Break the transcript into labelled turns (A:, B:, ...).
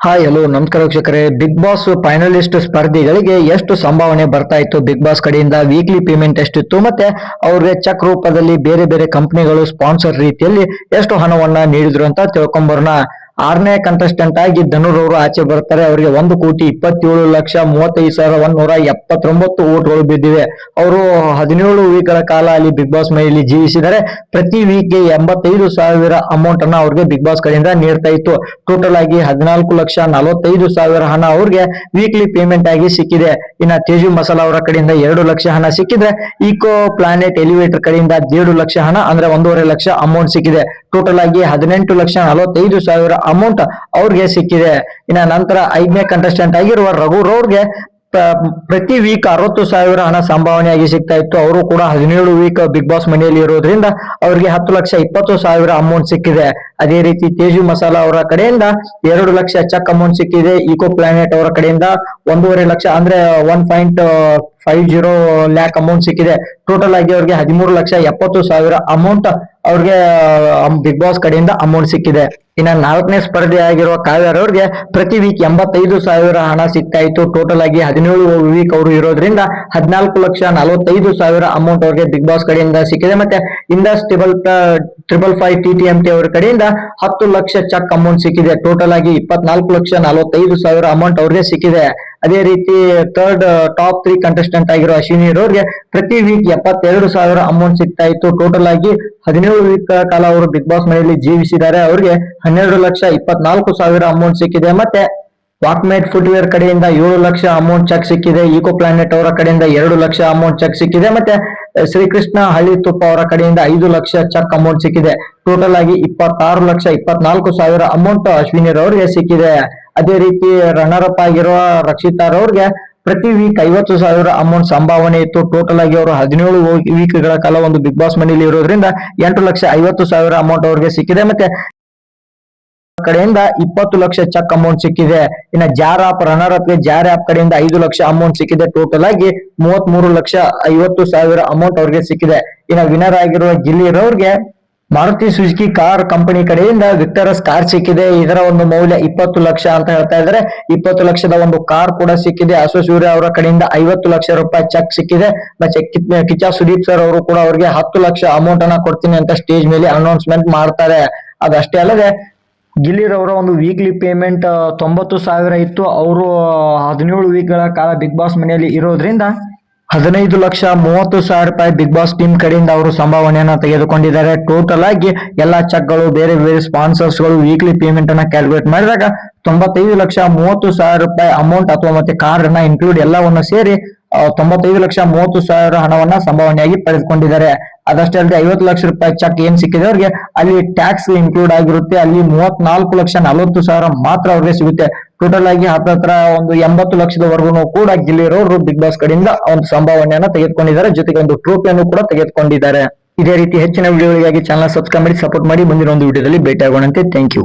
A: Hi hello ನಮಸ್ಕಾರ ವೀಕ್ಷಕರೇ. Big boss finalist ಸ್ಪರ್ಧಿಗಳಿಗೆ ಎಷ್ಟು ಸಂಭಾವನೆ ಬರ್ತಾ ಇತ್ತು, ಬಿಗ್ ಬಾಸ್ ಕಡೆಯಿಂದ ವೀಕ್ಲಿ ಪೇಮೆಂಟ್ ಎಷ್ಟಿತ್ತು, ಮತ್ತೆ ಅವ್ರಿಗೆ ಚೆಕ್ ರೂಪದಲ್ಲಿ ಬೇರೆ ಬೇರೆ ಕಂಪನಿಗಳು ಸ್ಪಾನ್ಸರ್ ರೀತಿಯಲ್ಲಿ ಎಷ್ಟು ಹಣವನ್ನ ನೀಡಿದ್ರು ಅಂತ ತಿಳ್ಕೊಂಬರೋಣ. 6ನೇ ಕಂಟೆಸ್ಟೆಂಟ್ ಆಗಿ ಧನುರ್ ಅವರು ಆಚೆ ಬರ್ತಾರೆ. ಅವರಿಗೆ 1,27,35,179 ಓಟ್ಗಳು ಬಿದ್ದಿವೆ. ಅವರು 17 ವೀಕ್ಗಳ ಕಾಲ ಅಲ್ಲಿ ಬಿಗ್ ಬಾಸ್ ಮನೆಯಲ್ಲಿ ಜೀವಿಸಿದರೆ ಪ್ರತಿ ವೀಕ್ಗೆ 85,000 ಅಮೌಂಟ್ ಅನ್ನ ಅವ್ರಿಗೆ ಬಿಗ್ ಬಾಸ್ ಕಡೆಯಿಂದ ನೀಡ್ತಾ ಇತ್ತು. ಟೋಟಲ್ ಆಗಿ 14,45,000 ಹಣ ಅವ್ರಿಗೆ ವೀಕ್ಲಿ ಪೇಮೆಂಟ್ ಆಗಿ ಸಿಕ್ಕಿದೆ. ಇನ್ನ ತೇಜು ಮಸಾಲ ಅವರ ಕಡೆಯಿಂದ 2 ಲಕ್ಷ ಹಣ ಸಿಕ್ಕಿದ್ರೆ, ಈಕೋ ಪ್ಲಾನೆಟ್ ಎಲಿವೇಟರ್ ಕಡೆಯಿಂದ 1.5 ಲಕ್ಷ ಹಣ ಅಂದ್ರೆ 1.5 ಲಕ್ಷ ಅಮೌಂಟ್ ಸಿಕ್ಕಿದೆ. ಟೋಟಲ್ ಆಗಿ 18,45,000 ಅಮೌಂಟ್ ಅವ್ರಿಗೆ ಸಿಕ್ಕಿದೆ. ಇನ್ನ ನಂತರ 5ನೇ ಕಂಟೆಸ್ಟೆಂಟ್ ಆಗಿರುವ ರಘು ಅವ್ರಿಗೆ ಪ್ರತಿ ವೀಕ್ 60,000 ಹಣ ಸಂಭಾವನೆಯಾಗಿ ಸಿಗ್ತಾ ಇತ್ತು. ಅವರು ಕೂಡ 17 ವೀಕ್ ಬಿಗ್ ಬಾಸ್ ಮನೆಯಲ್ಲಿ ಇರೋದ್ರಿಂದ ಅವರಿಗೆ 10,20,000 ಅಮೌಂಟ್ ಸಿಕ್ಕಿದೆ. ಅದೇ ರೀತಿ ತೇಜು ಮಸಾಲ ಅವರ ಕಡೆಯಿಂದ 2 ಲಕ್ಷ ಚೆಕ್ ಅಮೌಂಟ್ ಸಿಕ್ಕಿದೆ. ಈಕೋ ಪ್ಲಾನೆಟ್ ಅವರ ಕಡೆಯಿಂದ 1.5 ಲಕ್ಷ ಅಂದ್ರೆ 1.50 ಲ್ಯಾಕ್ ಅಮೌಂಟ್ ಸಿಕ್ಕಿದೆ. ಟೋಟಲ್ ಆಗಿ ಅವ್ರಿಗೆ 13,70,000 ಅಮೌಂಟ್ ಅವ್ರಿಗೆ ಬಿಗ್ ಬಾಸ್ ಕಡೆಯಿಂದ ಅಮೌಂಟ್ ಸಿಕ್ಕಿದೆ. ಇನ್ನ 4ನೇ ಸ್ಪರ್ಧೆ ಆಗಿರುವ ಕಾವ್ಯ ಅವ್ರಿಗೆ ಪ್ರತಿ ವೀಕ್ 85,000 ಹಣ ಸಿಗ್ತಾ ಇತ್ತು. ಟೋಟಲ್ ಆಗಿ 17 ವೀಕ್ ಅವರು ಇರೋದ್ರಿಂದ 14,45,000 ಅಮೌಂಟ್ ಅವ್ರಿಗೆ ಬಿಗ್ ಬಾಸ್ ಕಡೆಯಿಂದ ಸಿಕ್ಕಿದೆ. ಮತ್ತೆ ಇಂಡಸ್ 555 TTMT ಅವರ ಕಡೆಯಿಂದ 10 ಲಕ್ಷ ಚೆಕ್ ಅಮೌಂಟ್ ಸಿಕ್ಕಿದೆ. ಟೋಟಲ್ ಆಗಿ 24,45,000 ಅಮೌಂಟ್ ಅವ್ರಿಗೆ ಸಿಕ್ಕಿದೆ. ಅದೇ ರೀತಿ ಟಾಪ್ 3 ಕಂಟೆಸ್ಟೆಂಟ್ ಆಗಿರೋ ಅಶ್ವಿನಿ ಅವ್ರಿಗೆ ಪ್ರತಿ ವೀಕ್ 72,000 ಅಮೌಂಟ್ ಸಿಗ್ತಾ ಇತ್ತು. ಟೋಟಲ್ ಆಗಿ 17 ವೀಕ್ ಕಾಲ ಅವರು ಬಿಗ್ ಬಾಸ್ ಮನೆಯಲ್ಲಿ ಜೀವಿಸಿದ್ದಾರೆ. ಅವ್ರಿಗೆ 12,24,000 ಅಮೌಂಟ್ ಸಿಕ್ಕಿದೆ. ಮತ್ತೆ ವಾಕ್ಮೇಟ್ ಫುಟ್ವೇರ್ ಕಡೆಯಿಂದ 7 ಲಕ್ಷ ಅಮೌಂಟ್ ಚೆಕ್ ಸಿಕ್ಕಿದೆ. ಈಕೋ ಪ್ಲಾನೆಟ್ ಅವರ ಕಡೆಯಿಂದ 2 ಲಕ್ಷ ಅಮೌಂಟ್ ಚೆಕ್ ಸಿಕ್ಕಿದೆ. ಮತ್ತೆ ಶ್ರೀಕೃಷ್ಣ ಹಳ್ಳಿ ತುಪ್ಪ ಅವರ ಕಡೆಯಿಂದ 5 ಲಕ್ಷ ಚೆಕ್ ಅಮೌಂಟ್ ಸಿಕ್ಕಿದೆ. ಟೋಟಲ್ ಆಗಿ 26,24,000 ಅಮೌಂಟ್ ಅಶ್ವಿನಿ ಅವರಿಗೆ ಸಿಕ್ಕಿದೆ. ಅದೇ ರೀತಿ ರನ್ನರ್ ಅಪ್ ಆಗಿರುವ ರಕ್ಷಿತಾ ಅವ್ರಿಗೆ ಪ್ರತಿ ವೀಕ್ 50,000 ಅಮೌಂಟ್ ಸಂಭಾವನೆ ಇತ್ತು. ಟೋಟಲ್ ಆಗಿ ಅವರು 17 ವೀಕ್ಗಳ ಕಾಲ ಒಂದು ಬಿಗ್ ಬಾಸ್ ಮನೆಯಲ್ಲಿ ಇರೋದ್ರಿಂದ 8,50,000 ಅಮೌಂಟ್ ಅವ್ರಿಗೆ ಸಿಕ್ಕಿದೆ. ಮತ್ತೆ ಕಡೆಯಿಂದ 20 ಲಕ್ಷ ಚೆಕ್ ಅಮೌಂಟ್ ಸಿಕ್ಕಿದೆ. ಇನ್ನ ಜಾರ್ ಆಪ್ ರನ್ನರ್ ಅಪ್ ಗೆ ಜಾರ್ ಆಪ್ ಕಡೆಯಿಂದ 5 ಲಕ್ಷ ಅಮೌಂಟ್ ಸಿಕ್ಕಿದೆ. ಟೋಟಲ್ ಆಗಿ 33,50,000 ಅಮೌಂಟ್ ಅವ್ರಿಗೆ ಸಿಕ್ಕಿದೆ. ಇನ್ನ ವಿನರ್ ಆಗಿರುವ ಗಿಲ್ಲಿರವ್ರಿಗೆ ಮಾರುತಿ ಸುಜುಕಿ ಕಾರ್ ಕಂಪನಿ ಕಡೆಯಿಂದ ವಿಕ್ಟರಸ್ ಕಾರ್ ಸಿಕ್ಕಿದೆ. ಇದರ ಒಂದು ಮೌಲ್ಯ 20 ಲಕ್ಷ ಅಂತ ಹೇಳ್ತಾ ಇದ್ದಾರೆ. 20 ಲಕ್ಷದ ಒಂದು ಕಾರ್ ಕೂಡ ಸಿಕ್ಕಿದೆ. ಸೂರ್ಯ ಅವರ ಕಡೆಯಿಂದ 50 ಲಕ್ಷ ರೂಪಾಯಿ ಚೆಕ್ ಸಿಕ್ಕಿದೆ. ಮತ್ತೆ ಕಿಚ್ಚ ಸುದೀಪ್ ಸರ್ ಅವರು ಕೂಡ ಅವರಿಗೆ 10 ಲಕ್ಷ ಅಮೌಂಟ್ ಅನ್ನ ಕೊಡ್ತೀನಿ ಅಂತ ಸ್ಟೇಜ್ ಮೇಲೆ ಅನೌನ್ಸ್ಮೆಂಟ್ ಮಾಡ್ತಾರೆ. ಅದಷ್ಟೇ ಅಲ್ಲದೆ ಗಿಲ್ಲಿರವರ ಒಂದು ವೀಕ್ಲಿ ಪೇಮೆಂಟ್ 90,000 ಇತ್ತು. ಅವರು 17 ವೀಕ್ಗಳ ಕಾಲ ಬಿಗ್ ಬಾಸ್ ಮನೆಯಲ್ಲಿ ಇರೋದ್ರಿಂದ 15,30,000 ರೂಪಾಯಿ ಬಿಗ್ ಬಾಸ್ ಟೀಮ್ ಕಡೆಯಿಂದ ಅವರು ಸಂಭಾವನೆಯನ್ನ ತೆಗೆದುಕೊಂಡಿದ್ದಾರೆ. ಟೋಟಲ್ ಆಗಿ ಎಲ್ಲಾ ಚೆಕ್ಗಳು ಬೇರೆ ಬೇರೆ ಸ್ಪಾನ್ಸರ್ಸ್ ಗಳು ವೀಕ್ಲಿ ಪೇಮೆಂಟ್ ಅನ್ನ ಕ್ಯಾಲ್ಕುಲೇಟ್ ಮಾಡಿದಾಗ 95,30,000 ರೂಪಾಯಿ ಅಮೌಂಟ್ ಅಥವಾ ಮತ್ತೆ ಕಾರ್ ಅನ್ನ ಇನ್ಕ್ಲೂಡ್ ಎಲ್ಲವನ್ನ ಸೇರಿ 95,30,000 ಹಣವನ್ನ ಸಂಭಾವನೆಯಾಗಿ ಪಡೆದುಕೊಂಡಿದ್ದಾರೆ. ಅದಷ್ಟೇ ಅಲ್ಲದೆ 50 ಲಕ್ಷ ರೂಪಾಯಿ ಚೆಕ್ ಏನ್ ಸಿಕ್ಕಿದೆ ಅವ್ರಿಗೆ ಅಲ್ಲಿ ಟ್ಯಾಕ್ಸ್ ಇನ್ಕ್ಲೂಡ್ ಆಗಿರುತ್ತೆ. ಅಲ್ಲಿ 34,40,000 ಮಾತ್ರ ಅವ್ರಿಗೆ ಸಿಗುತ್ತೆ. ಟೋಟಲ್ ಆಗಿ ಹತ್ರ ಒಂದು 80 ಲಕ್ಷದವರೆಗೂ ಕೂಡ ಗಿಲ್ಲಿರೋರು ಬಿಗ್ ಬಾಸ್ ಕಡೆಯಿಂದ ಒಂದು ಸಂಭಾವನೆಯನ್ನ ತೆಗೆದುಕೊಂಡಿದ್ದಾರೆ. ಜೊತೆಗೆ ಒಂದು ಟ್ರೋಫಿಯನ್ನು ಕೂಡ ತೆಗೆದುಕೊಂಡಿದ್ದಾರೆ. ಇದೇ ರೀತಿ ಹೆಚ್ಚಿನ ವಿಡಿಯೋಗಳಿಗಾಗಿ ಚಾನಲ್ ಸಬ್ಸ್ಕ್ರೈಬ್ ಮಾಡಿ ಸಪೋರ್ಟ್ ಮಾಡಿ. ಮುಂದಿನ ಒಂದು ವಿಡಿಯೋದಲ್ಲಿ ಭೇಟಿ ಆಗೋಣಂತೆ. Thank you.